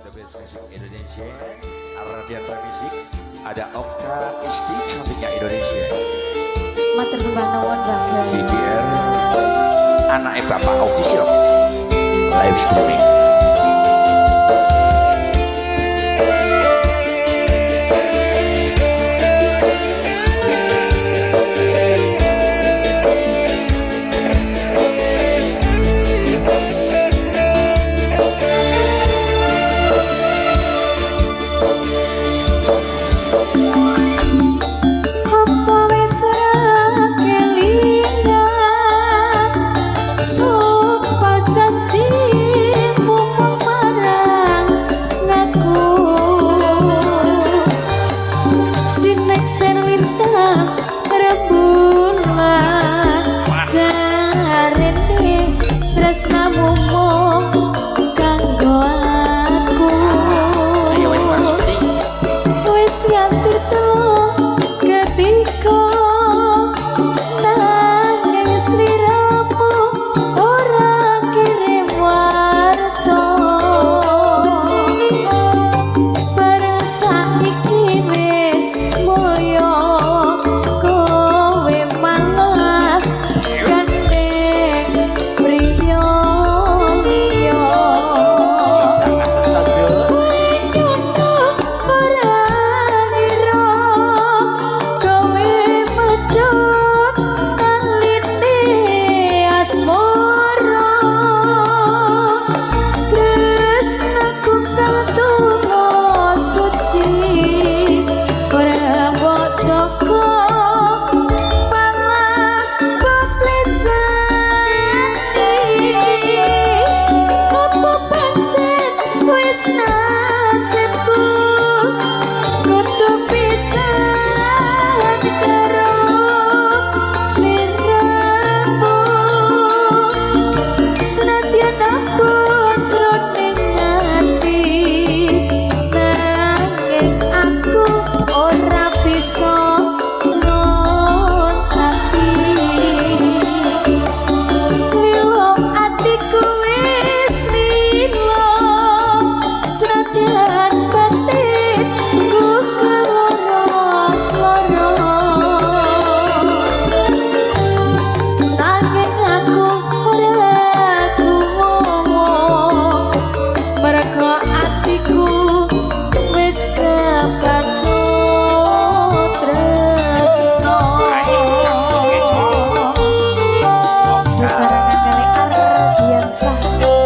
The Best Music Indonesia, Ardiansa Music, ada Okta Isti cantiknya Indonesia. Matur sembah nuwun Bapak. VPR, anaknya Bapak Official, live streaming.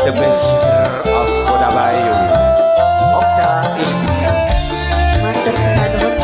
The best of Kota Bayu, Okta Isti. Matur sembah nuwun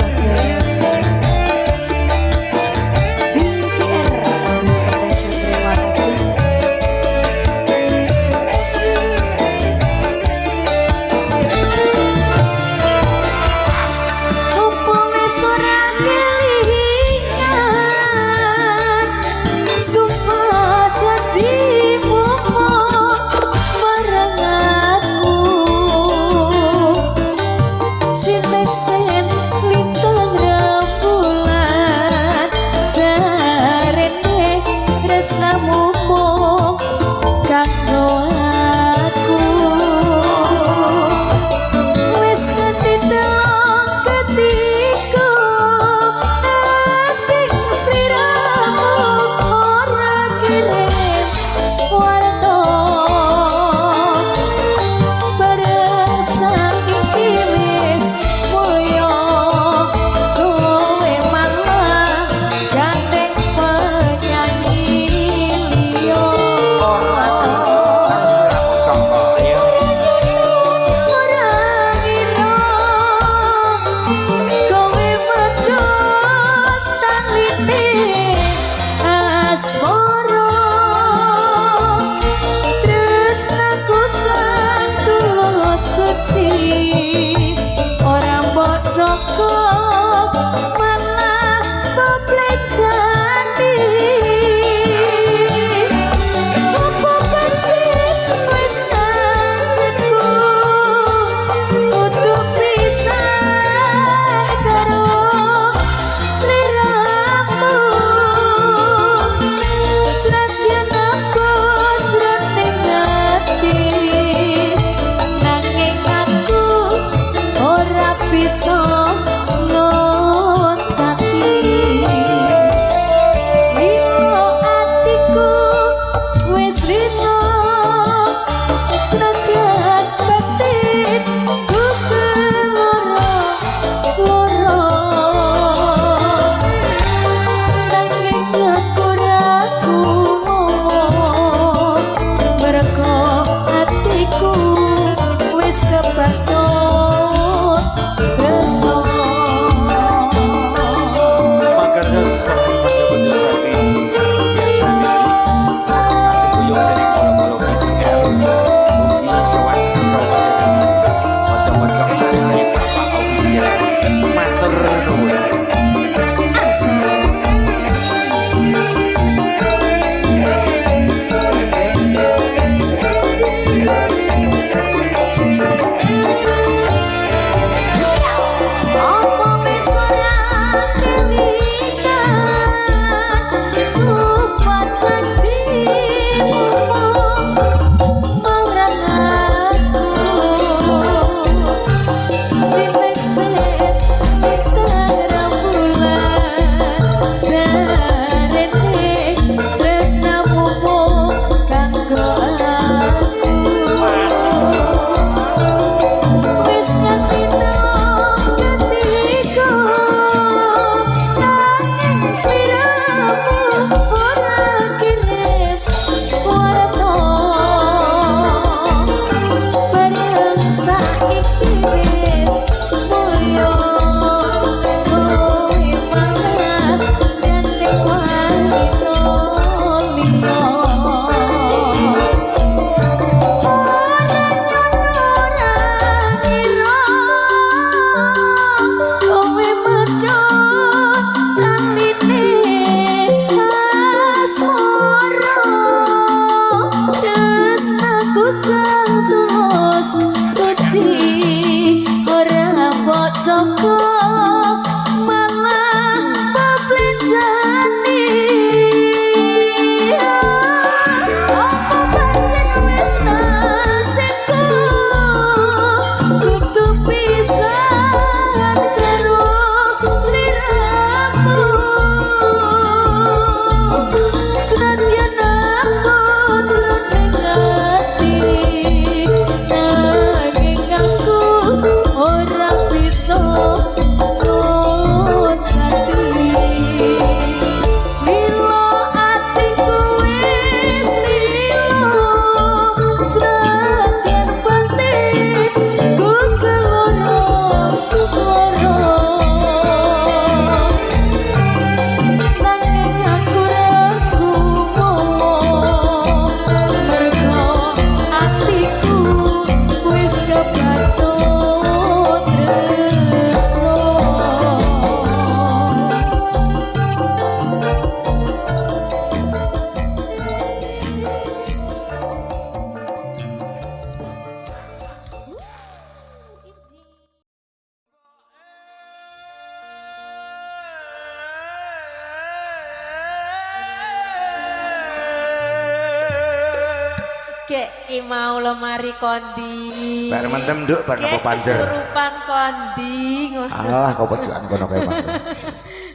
Gek ki mau lemari kondi. Bar mentem nduk bar nopo panjer. Kesurupan kondi ngono. Alah kok pojokan kono kae Pak.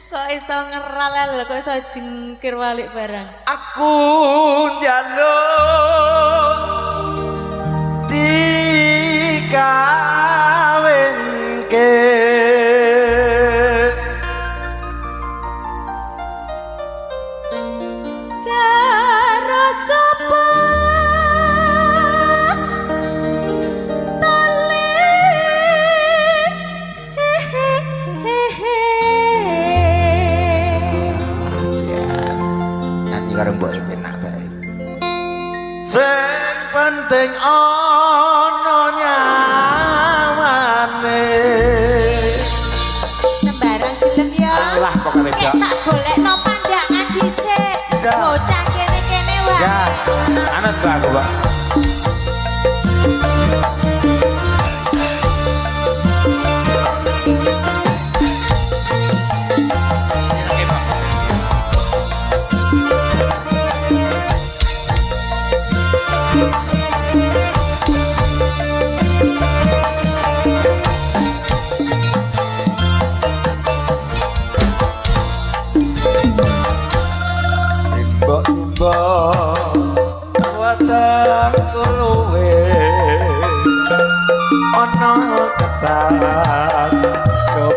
Kok iso ngeral kok iso jengkir balik barang. Aku njaluk dikawinke karo sapa karo mbok enak bae. Sing penting ana nyawane. Sembarang gelem ya. Alah kok kare gak. Tak golekno pandangan dhisik. Bocah kene-kene wae. Ya, anut gak aku, Pak.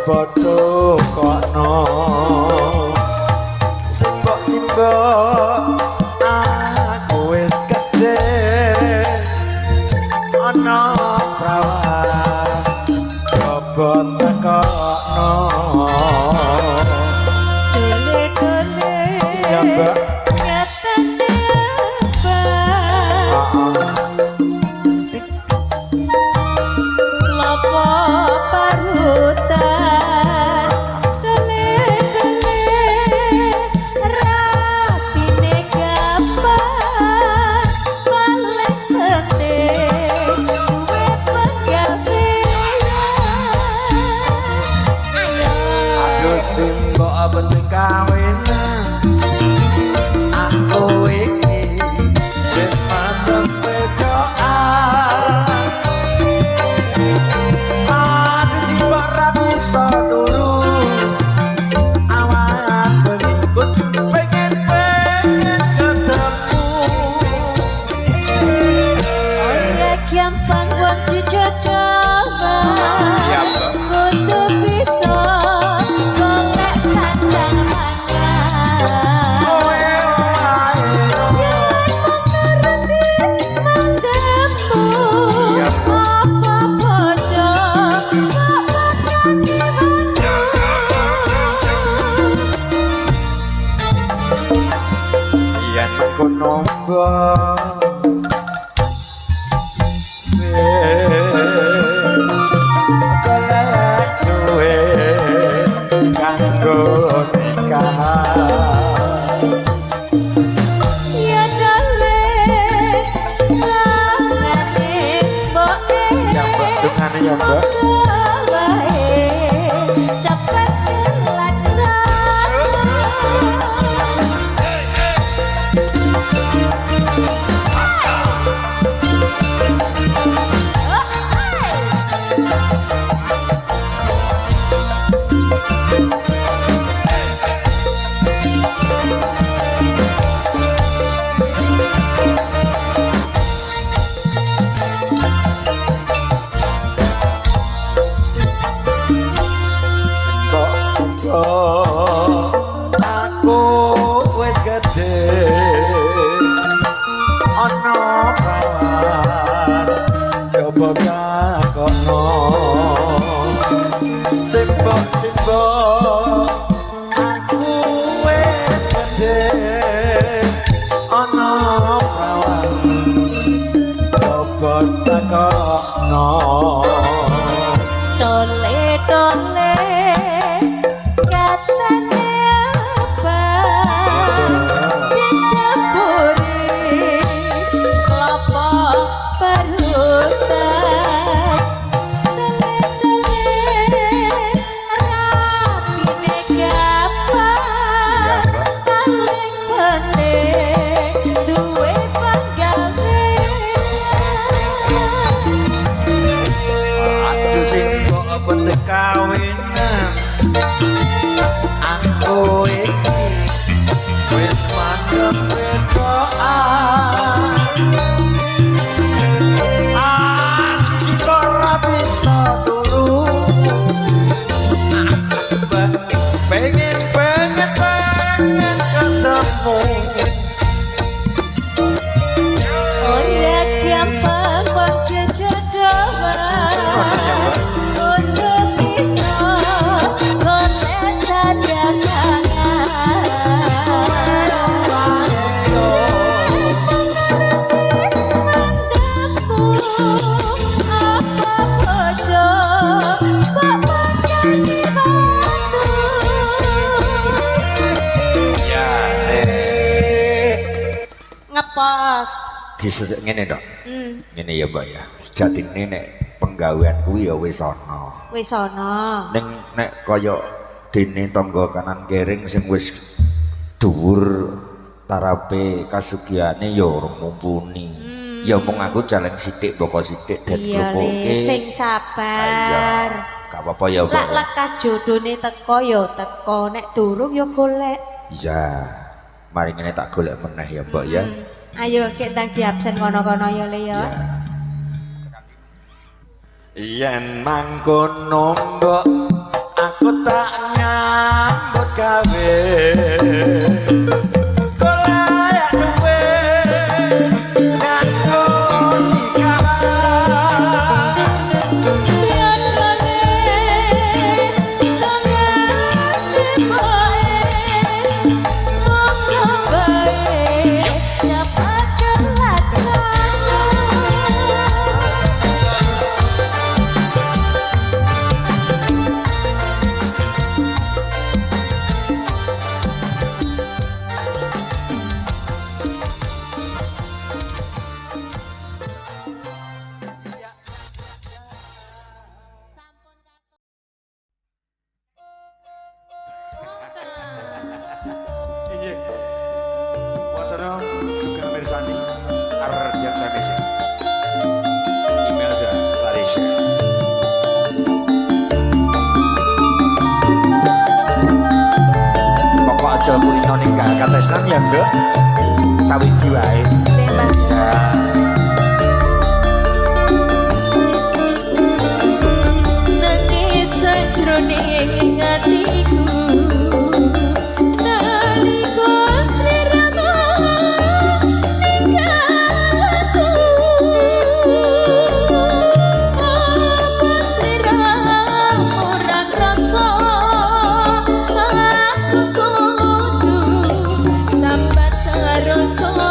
Bodoh kono simbok aku wis gede ana prawan bobot tekono Dole-dole ya mbak katane apa parutan dole-dole rapine gampang paling penting duwe penggawean ayo simbok penting kawinan aku iki wis mantep wedokan aku simbok ra bisa turu awan berikut pengen ketemu ora gampang wong dijodohan kudu bisa golek sandang pangan yen mengerti mandemu apa bojo kok bakal dibantu yen mengkono mbok golek duwe kanggo nikahan ya dole langane mboke ya mbak dungane ya mbak wae cepet laksana aku wis gede ana prawan coba kakono simbok aku wis gede ana prawan coba kakono Dole-dole katane apa dicemburi kelapa parutan dole-dole rapine gampang paling penting duwe penggawean ngene dok. Ngene ya mbak ya. Sejatine nek penggawean kuwi ya wis ana. Wis ana. Ning nek kaya dene tangga kanan kering sing wis dhuwur tarape kasugihane ya ora mumpuni. Ya mung aku jalan sithik boko sithik den klopoke. Iya sing sabar. Gak apa-apa ya mbak. Lak lekas jodone teko ya teko, nek durung ya golek. Iya. Mari ngene tak golek meneh ya mbak ya. Ayo kek ndang diabsen kono-kono ya le ya. Yen mangkono mbok aku tak nyambut gawe. Kolayak duwe nganggo aja kulino ning katresnan ya nduk sawiji wae nangis sajroning atiku nalika sliramu ninggalku apa sliramu ora krasa sambat karo sapa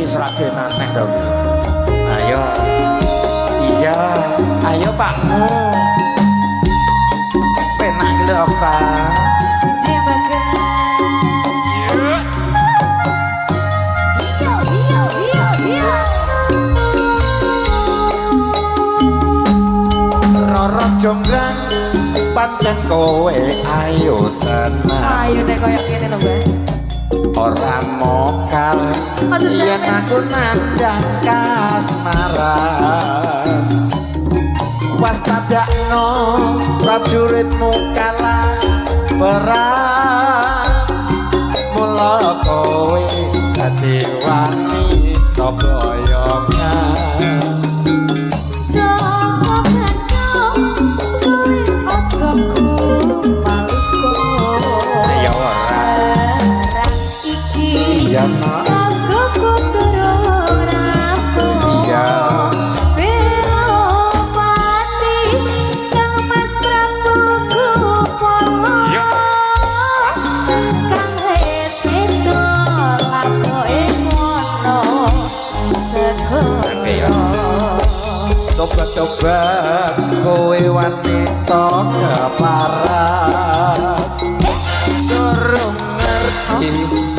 serake maneh to. Ayo. Iya, ayo Pakmu. Penak lho Okta. Roro jonggrang pancen kowe ayo tenan. Ayo nek koyo ngene lho, Mbak. Ora mokal yen aku nandang kasmaran. Waspadakno prajuritmu kalah perang. Mula kowe dadi wanita boyongan. Iya nak. Iya. Tobat-tobat kowe wanita keparat. Durung ngerti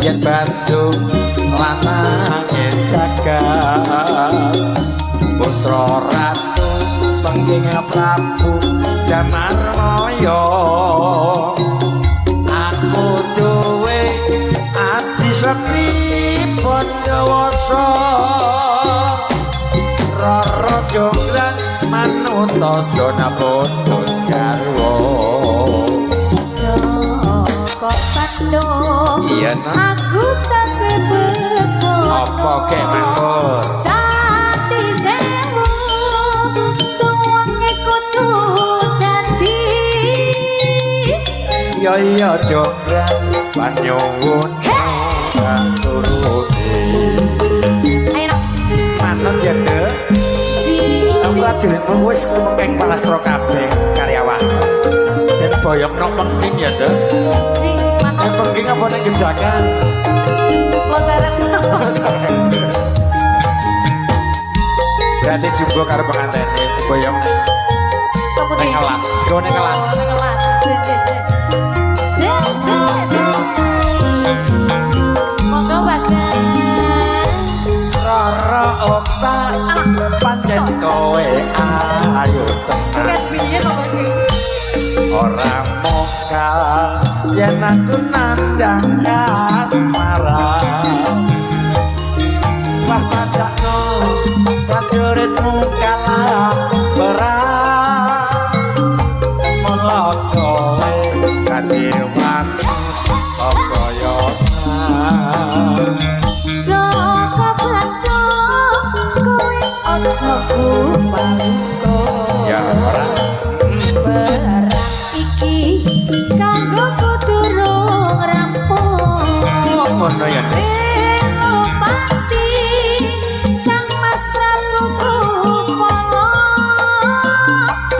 yen Bandung lanange jagat. Putra ratu pengging Prabu Damarmaya. Aku duwe ati sekti Pandawasa. Roro jonggrang manuta sona bodho garwa. Iya nak. Aku tak bebeko. Apa kek mangkur? Candi sewu, suwange kudu dadi. Iya jonggrang panyuwun turuti. Ayo nak. Manut ya Dek. Prajuritmu wis kepengin palastra kabeh karyawan. Den boyongno penting ya Dek. Yang penting apa nek gejakan? Loncaran. Berarti jumbo karo pengantene boyong ning ngelat. Go ning ngelat. Monggo Bagas. Roro Okta pancen kowe ayo tenan. Ora mokal yen aku nandang kasmaran. Waspadakno prajuritmu kalah perang. Mula kowe dadi wanita boyongan. Joko Bandung kowe aja kumpulku. Ya ora. Perang iki kanggo durung rampung. Ngono ya Nek. Pati Kang Mas Prabu Kupala.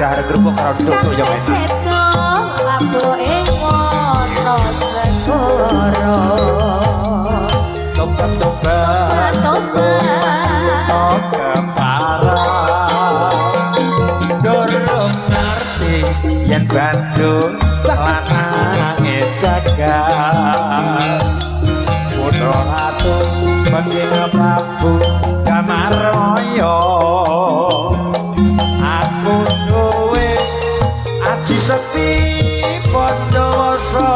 Dahar kerupuk karo duduk ya enak. Seto laboke wono segoro. Tobat-tobat keparat. Durung ngerti yen Bandung lanange jagat. Putra ratu pengging Prabu Damarmaya. Aku duwe aji sekti Pandawasa.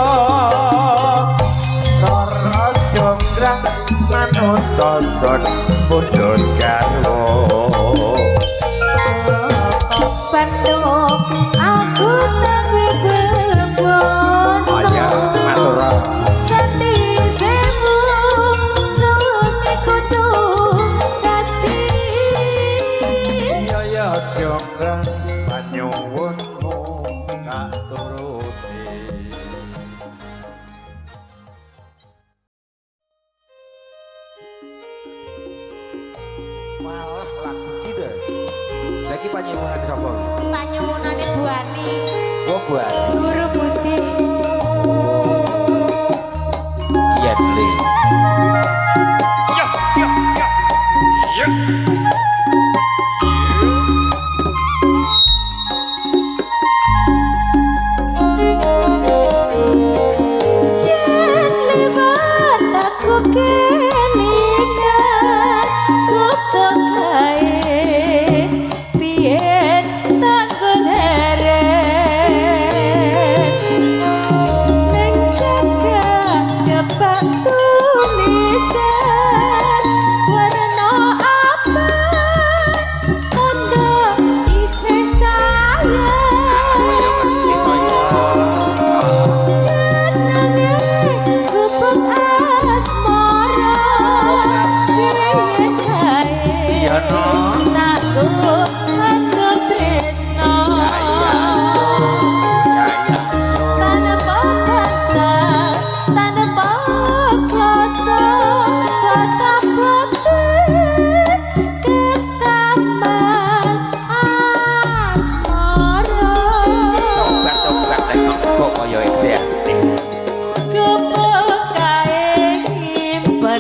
Roro jonggrang manuta sona bodho garwa. Bandung aku tak bebon. Ayo matur. Sati sewu suwe kudu dadi. Ya jonggrang panyuwunmu tak turuti. Malah lagu kita. Lagi panyuwunan sapa? Panyuwunane Buani. Oh Buani. Guru Budi. Iya Dli. Yo yo yo.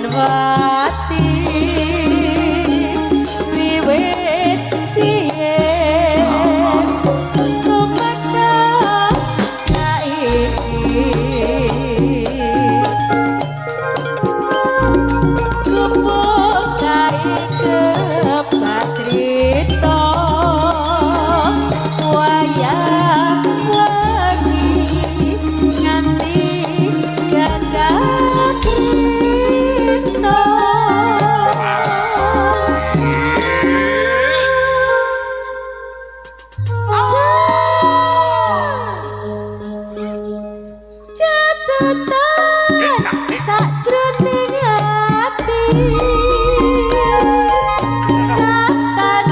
wati wiwit biyen tumeka saiki kupokai kepatrita wayah wengi nganti gagatrita Catetan sajroning ati katan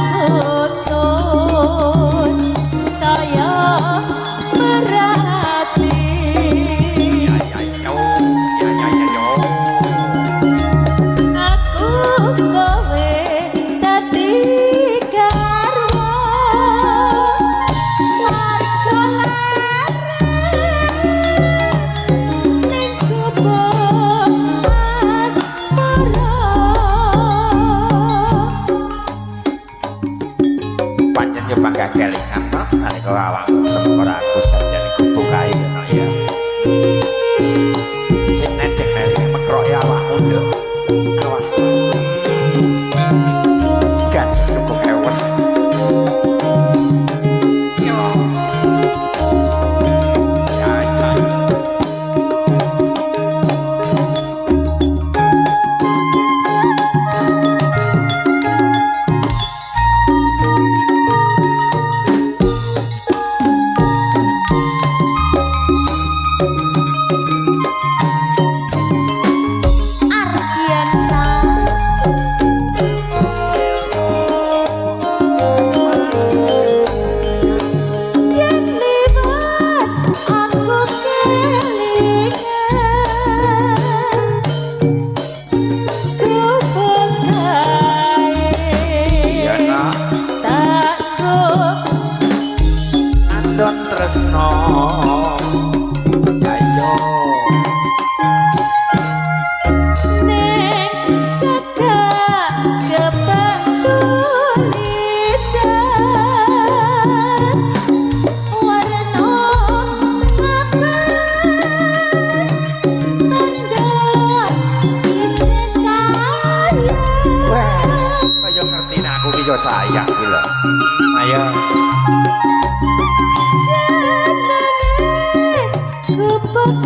tutun saya merhati aku kowe dadi garwa warga ning kubur asmara pancen yo bangga kelingan to nalika awakmu ketemu karo aku janjane gubuk kae ngono ya sing necek nek mekroke awakmu lho awak kan gubuk ewes yo ya ya Ardiansa yen liwat aku kelingan kubuk ya kae nak takku andon tresno ayo ning cagak gebak tulisan warna abang tanda isih sayang wah kaya ngerti nek aku ki yo sayang kuwi lho ayo jenenge gubuk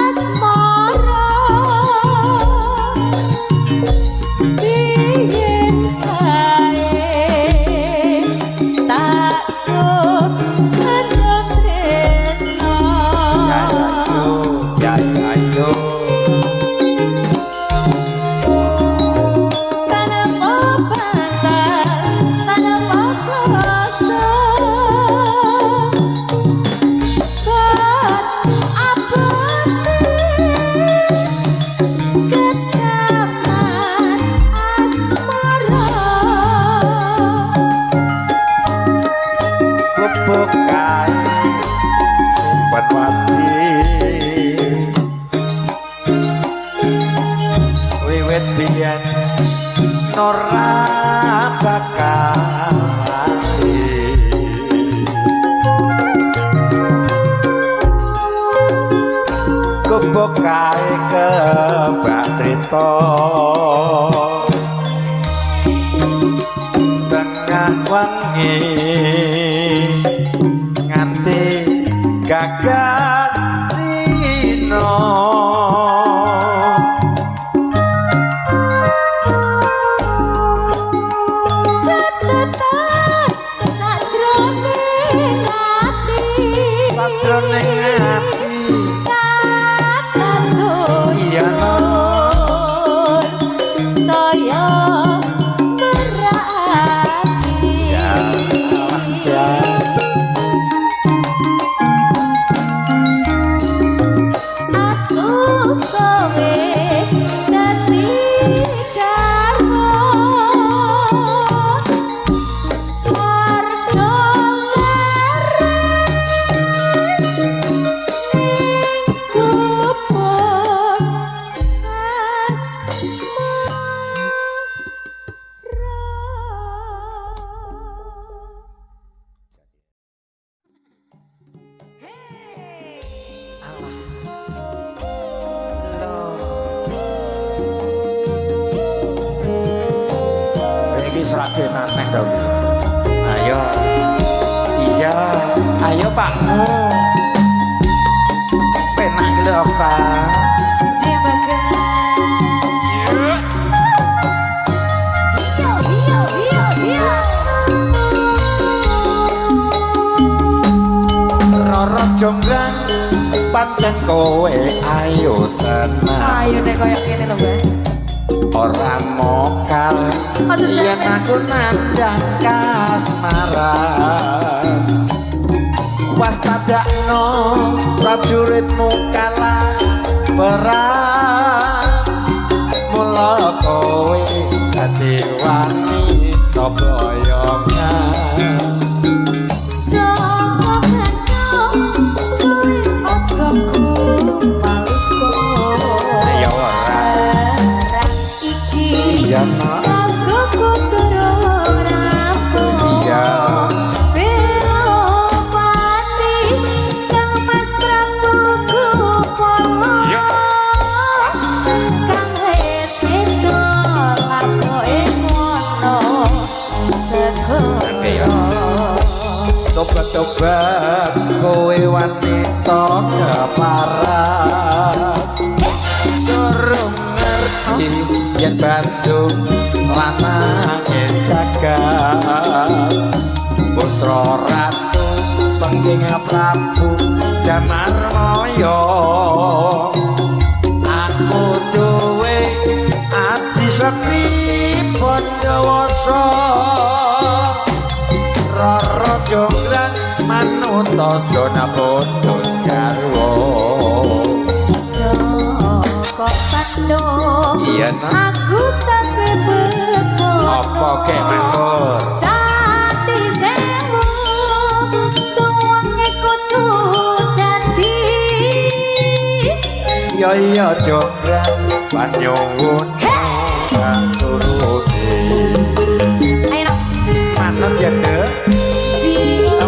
asmara biyen kae takku andon tresno ya ayo tanpa bantal tanpa kuasa kot abadi ketaman asmara gubuk kae umpan wati wiwit biyen ora bakal gubuk kae kebak crita tengah wengi nganti gagatrina catetan sajroning ati sajroning ati katan iya tutun saya merhati ya serake naneh dong. Ayo. Iya, ayo Pakmu. Penak iki lho Okta. Roro jonggrang pancen kowe ayo tenan. Ayo nek koyo ngene lho, Mbak. Ora mokal yen aku nandang kasmaran. Waspadakno prajuritmu kalah perang. Mula kowe dadi wanita boyongan. Iya nak. Iya. Tobat-tobat kowe wanita keparat. Durung ngerti yen Bandung lanange jagat. Putra ratu pengging Prabu Damarmaya. Aku duwe aji sepi Pandawasa. Roro jonggrang manut sona pundhut garwa. Joko Pandhawa Iya nak. aku tak bebeko. Apa kek mangkur? Candi sewu suwange kudu dadi. Iya jonggrang panyuwun turuti. Ayo nak. Manut ya Dek.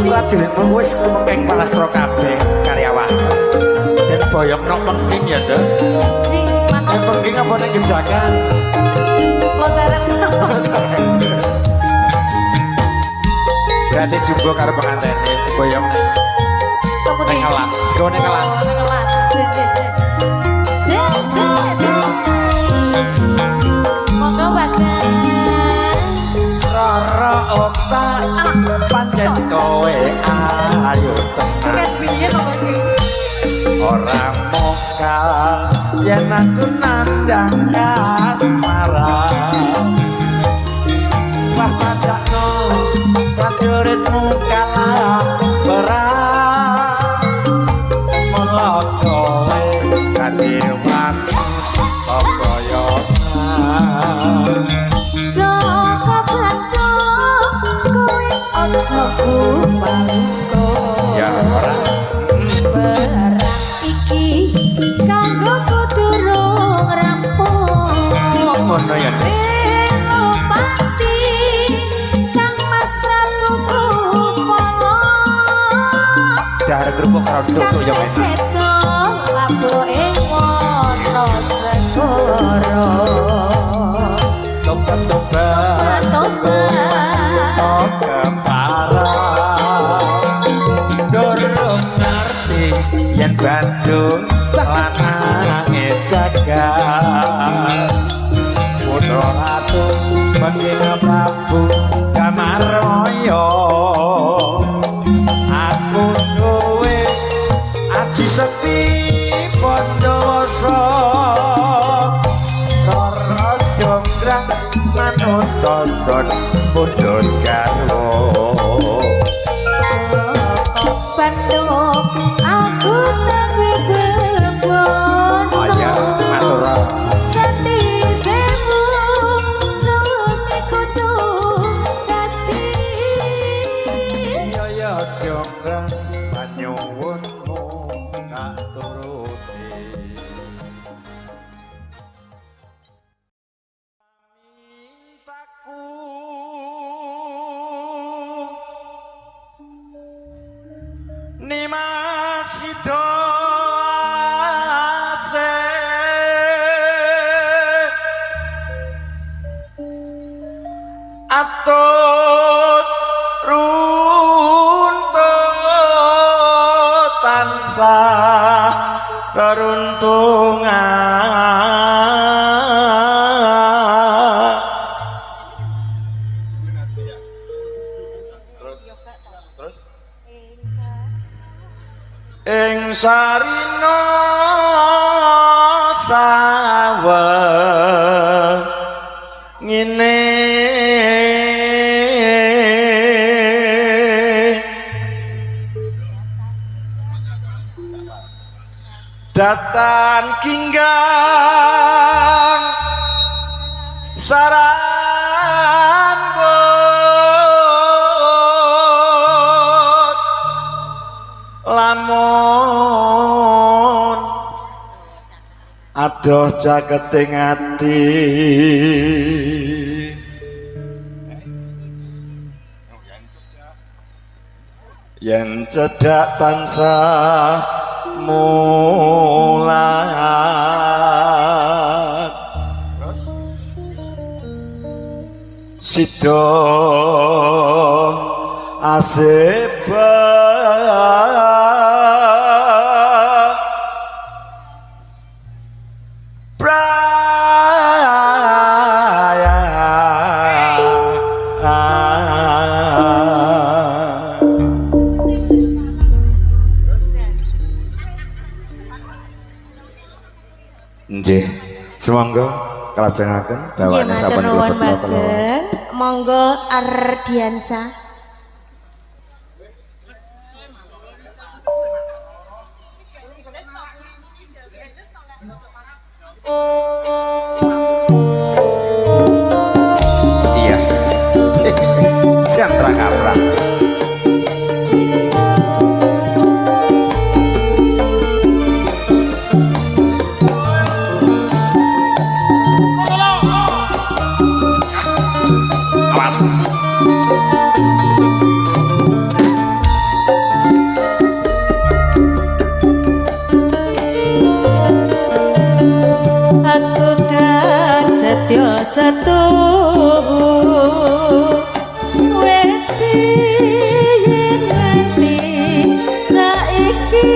Prajuritmu wis mengkeng palastra kabeh karyawan. Den boyongno penting ya Dek. Yang penting apa nek gejakan? Loncaran. Berarti jumbo karo pengantene boyong ning ngelan. Go ning ngelan. Monggo Bagas. Roro Okta pancen kowe ayo tenan. Kan piye to iki? Ora mokal yen aku nandang kasmaran. Waspadakno prajuritmu kalah perang. Mula kowe dadi wanita boyongan. Joko Pandhawa kowe aja kupaluko. Ya ora. Perang iki kanggo durung rampung. Ngono ya Dek. Senopati Kang Mas Prabu Kupala. Dahar kerupuk karo nduk ya men. Seto lapo ing wana segara. Tobat-tobat keparat. Durung ngerti yen Bandung lanange jagat. Putra ratu pengging Prabu Damarmaya. Aku duwe aji sekti Pandawasa. Roro jonggrang manut sona pundhut garwa. Joko Pandhawa aku tak bebebo. Ayo matur. Sati sewu suwange kudu dadi. Ya jonggrang panyuwunmu tak turuti. Mintaku Nimasida atut runtut tansah reruntungan terus ing sarina sawah ngene datan kinggang saran bot lamun adoh jageting ati yen cedak tansah mulat sida aseba nggih semangga kalajengaken dawane sampun kula Bageng, monggo Ardiansa. iya siang terang-terang Aku kan setya setubuh weti yen nganti saiki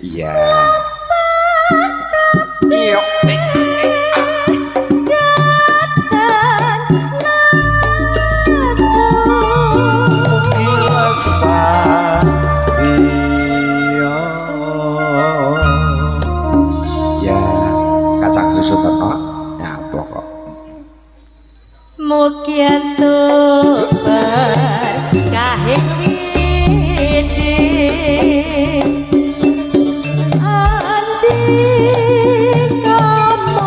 iya iya ya kacang susu terno ya pokok mugian kahing widi andi kamu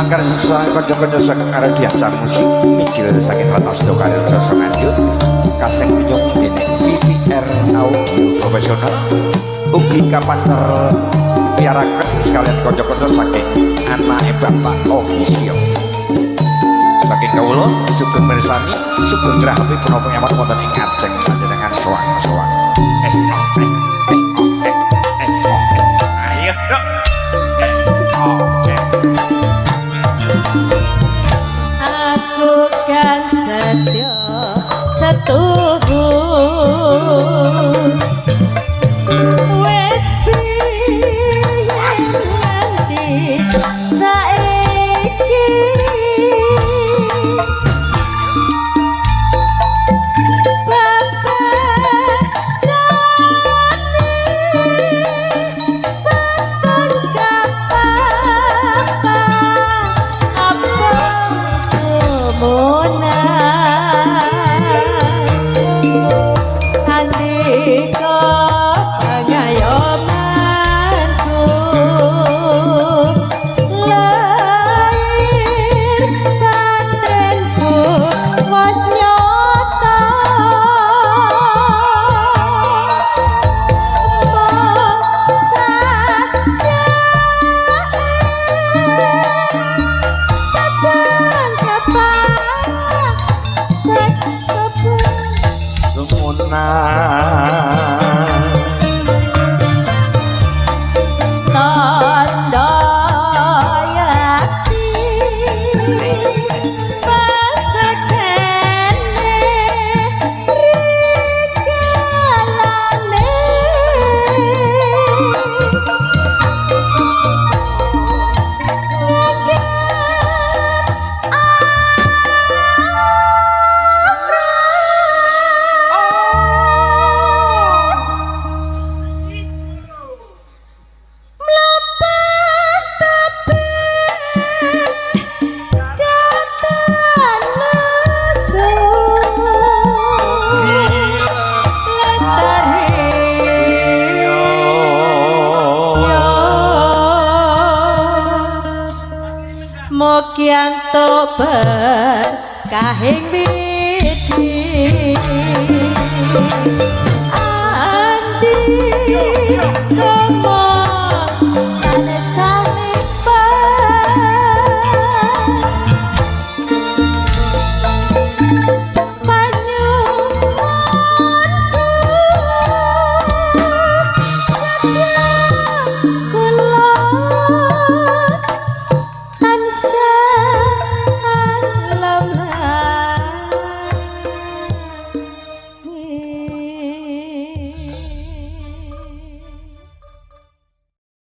Sekar sesuai kanca-kanca saking arep diasah musik mijil saking Ratosdo Karir Rasa Nganjuk kaseng pinyong dene VPR Audio Profesional ugi kapancer piaraken sekalian kanca-kanca saking anake Bapak Official saking kawula sugeng mirsani sugeng rahapi punapa nyaman wonten ing Aceh panjenengan sowan-sowan ayo dok Aku kan setia setuju wet nanti saiki Bapak sani beton kapapa abang semona andika pengayomanku lahir batinku was nyata saja sumuna tanda yakin pasaksene rikalane Mokianto berkahing widi